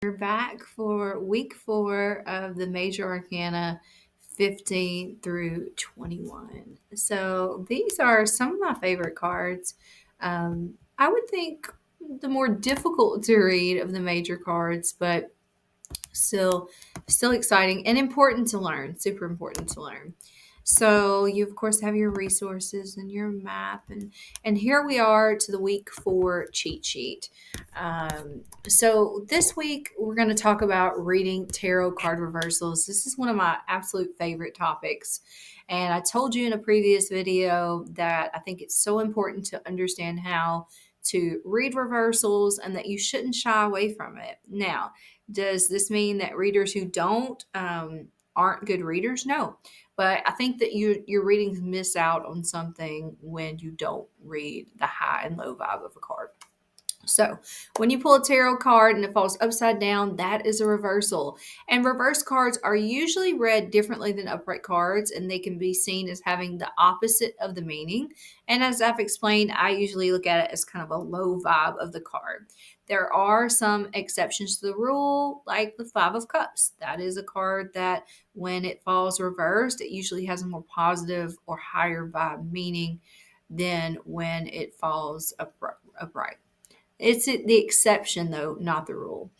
We're back for week 4 of the Major Arcana 15 through 21. So these are some of my favorite cards. I would think the more difficult to read of the major cards, but still exciting and important to learn, super important to learn. So you of course have your resources and your map, and here we are to the week 4 cheat sheet. So this week we're going to talk about reading tarot card reversals. This is one of my absolute favorite topics, and I told you in a previous video that I think it's so important to understand how to read reversals and that you shouldn't shy away from it. Now, does this mean that readers who don't aren't good readers? No, but I think that your readings miss out on something when you don't read the high and low vibe of a card. So, when you pull a tarot card and it falls upside down, that is a reversal. And reverse cards are usually read differently than upright cards, and they can be seen as having the opposite of the meaning. And as I've explained, I usually look at it as kind of a low vibe of the card. There are some exceptions to the rule, like the Five of Cups. That is a card that, when it falls reversed, it usually has a more positive or higher vibe meaning than when it falls upright. It's the exception, though, not the rule.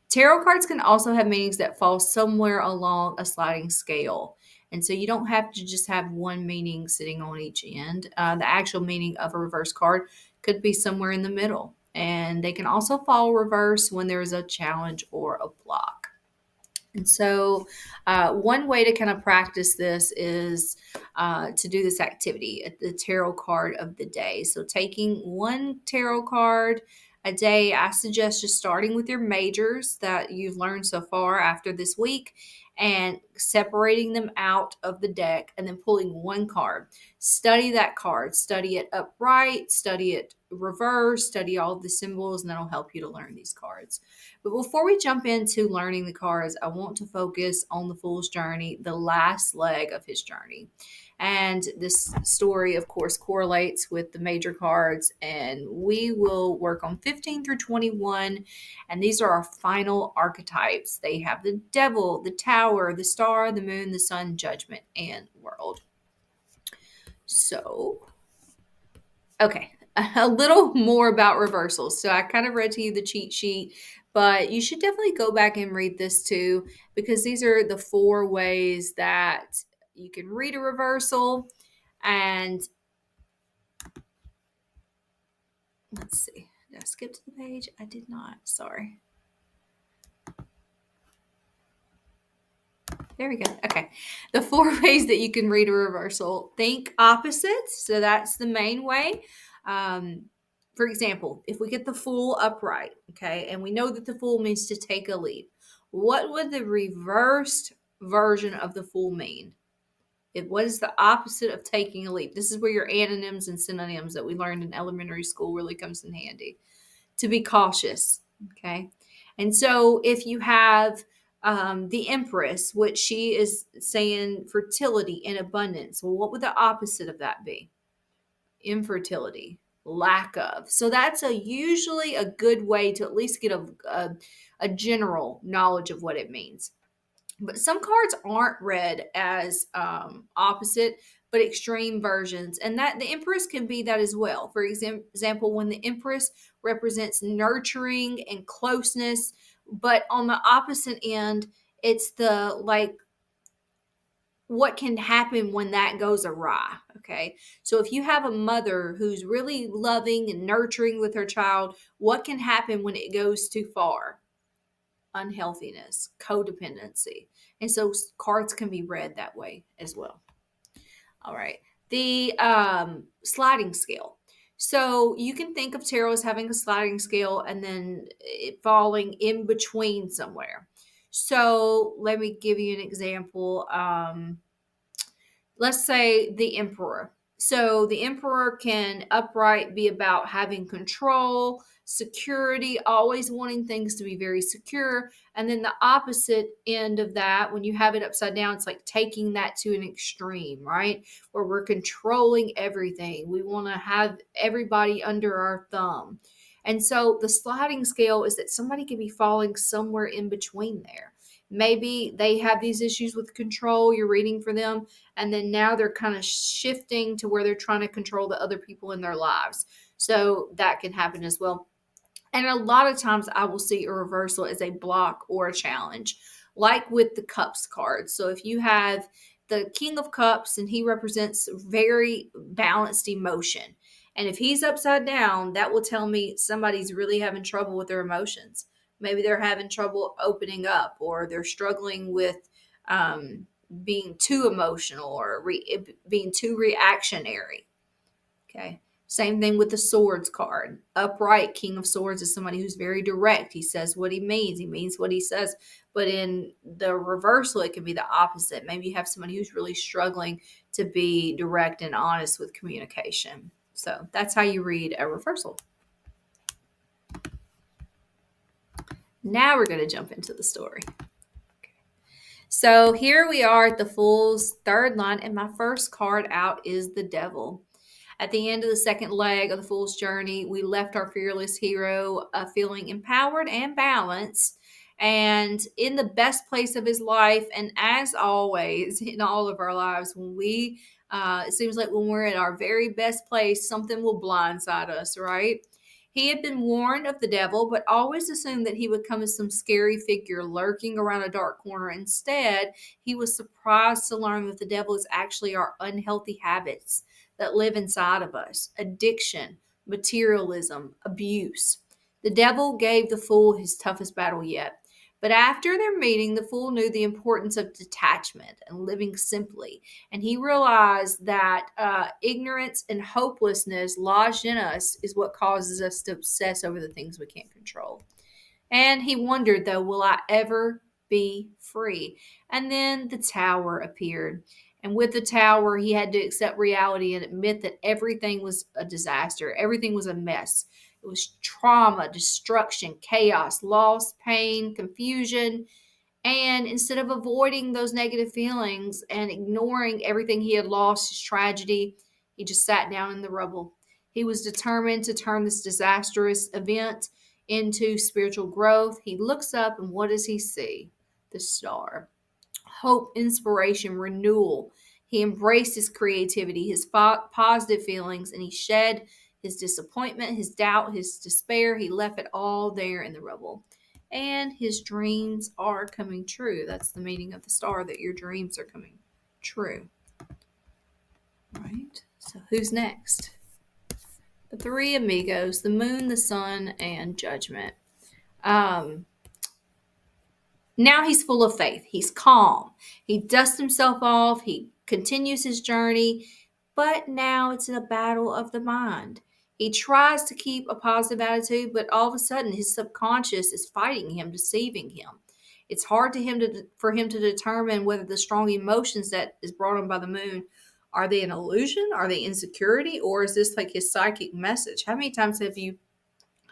Tarot cards can also have meanings that fall somewhere along a sliding scale. And so you don't have to just have one meaning sitting on each end. The actual meaning of a reverse card could be somewhere in the middle. And they can also fall reverse when there is a challenge or a block. And so, one way to kind of practice this is to do this activity at the tarot card of the day. So, taking one tarot card a day, I suggest just starting with your majors that you've learned so far after this week and separating them out of the deck and then pulling one card. Study that card, study it upright, study it reverse, study all of the symbols, and that'll help you to learn these cards. But before we jump into learning the cards, I want to focus on the Fool's journey, the last leg of his journey. And this story, of course, correlates with the major cards, and we will work on 15 through 21. And these are our final archetypes. They have the devil, the tower, the star, the moon, the sun, judgment, and world. So, okay, a little more about reversals. So I kind of read to you the cheat sheet, but you should definitely go back and read this too, because these are the 4 ways that you can read a reversal. And let's see, did I skip to the page? I did not, sorry. There we go. Okay. The 4 ways that you can read a reversal. Think opposites. So that's the main way. For example, if we get the Fool upright, okay, and we know that the Fool means to take a leap, what would the reversed version of the Fool mean? What is the opposite of taking a leap? This is where your antonyms and synonyms that we learned in elementary school really comes in handy. To be cautious, okay? And so if you have the Empress, which she is saying fertility and abundance, well, what would the opposite of that be? Infertility, lack of. So that's usually a good way to at least get a general knowledge of what it means. But some cards aren't read as opposite, but extreme versions. And that the Empress can be that as well. For example, when the Empress represents nurturing and closeness, but on the opposite end, it's the like what can happen when that goes awry. Okay. So if you have a mother who's really loving and nurturing with her child, what can happen when it goes too far? Unhealthiness, codependency. And so cards can be read that way as well. All right. The sliding scale. So you can think of tarot as having a sliding scale and then it falling in between somewhere. So let me give you an example. Let's say the Emperor. So the Emperor can upright be about having control, security, always wanting things to be very secure. And then the opposite end of that, when you have it upside down, it's like taking that to an extreme, right? Where we're controlling everything. We want to have everybody under our thumb. And so the sliding scale is that somebody could be falling somewhere in between there. Maybe they have these issues with control, you're reading for them, and then now they're kind of shifting to where they're trying to control the other people in their lives. So that can happen as well. And a lot of times I will see a reversal as a block or a challenge, like with the cups card. So if you have the King of Cups and he represents very balanced emotion, and if he's upside down, that will tell me somebody's really having trouble with their emotions. Maybe they're having trouble opening up, or they're struggling with um, being too emotional, or being too reactionary. Okay. Same thing with the swords card. Upright King of Swords is somebody who's very direct. He says what he means what he says. But in the reversal, it can be the opposite. Maybe you have somebody who's really struggling to be direct and honest with communication. So that's how you read a reversal. Now we're going to jump into the story. So here we are at the Fool's third line, and my first card out is the Devil. At the end of the second leg of the Fool's journey, we left our fearless hero feeling empowered and balanced and in the best place of his life. And as always, in all of our lives, it seems like when we're at our very best place, something will blindside us, right? He had been warned of the devil, but always assumed that he would come as some scary figure lurking around a dark corner. Instead, he was surprised to learn that the devil is actually our unhealthy habits that live inside of us: addiction, materialism, abuse. The devil gave the fool his toughest battle yet. But after their meeting, the fool knew the importance of detachment and living simply. And he realized that ignorance and hopelessness lodged in us is what causes us to obsess over the things we can't control. And he wondered, though, will I ever be free? And then the tower appeared. And with the tower, he had to accept reality and admit that everything was a disaster. Everything was a mess. It was trauma, destruction, chaos, loss, pain, confusion. And instead of avoiding those negative feelings and ignoring everything he had lost, his tragedy, he just sat down in the rubble. He was determined to turn this disastrous event into spiritual growth. He looks up, and what does he see? The star. Hope, inspiration, renewal. He embraced his creativity, his positive feelings, and he shed his disappointment, his doubt, his despair. He left it all there in the rubble. And his dreams are coming true. That's the meaning of the star, that your dreams are coming true. All right. So who's next? The three amigos, the moon, the sun, and judgment. Now he's full of faith. He's calm. He dusts himself off. He continues his journey. But now it's a battle of the mind. He tries to keep a positive attitude, but all of a sudden his subconscious is fighting him, deceiving him. It's hard for him to determine whether the strong emotions that is brought on by the moon, are they an illusion? Are they insecurity? Or is this like his psychic message? How many times have you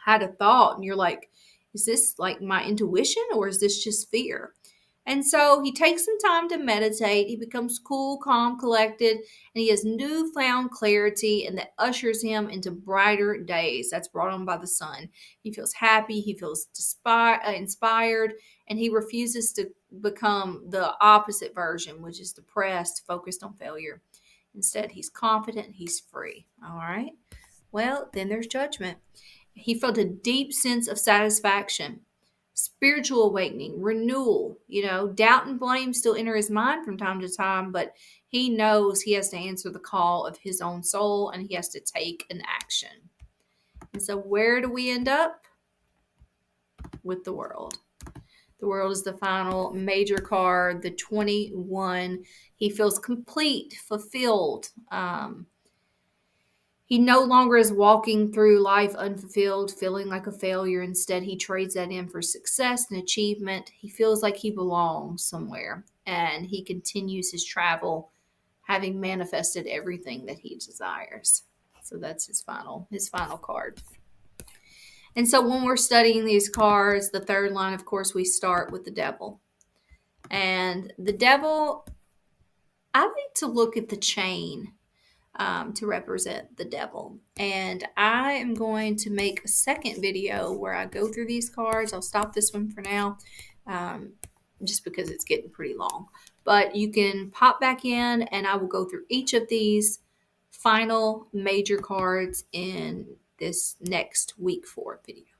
had a thought and you're like, is this like my intuition, or is this just fear? And so he takes some time to meditate. He becomes cool, calm, collected, and he has newfound clarity, and that ushers him into brighter days. That's brought on by the sun. He feels happy, he feels inspired, and he refuses to become the opposite version, which is depressed, focused on failure. Instead, he's confident, he's free. All right. Well, then there's judgment. He felt a deep sense of satisfaction, spiritual awakening, renewal. Doubt and blame still enter his mind from time to time, but he knows he has to answer the call of his own soul, and he has to take an action. And so where do we end up? With the world. The world is the final major card, the 21. He feels complete, fulfilled. He no longer is walking through life unfulfilled, feeling like a failure. Instead, he trades that in for success and achievement. He feels like he belongs somewhere, and he continues his travel, having manifested everything that he desires. So that's his final card. And so when we're studying these cards, the third line, of course, we start with the devil. And the devil, I like to look at the chain. to represent the devil. And I am going to make a second video where I go through these cards. I'll stop this one for now, just because it's getting pretty long. But you can pop back in and I will go through each of these final major cards in this next week 4 video.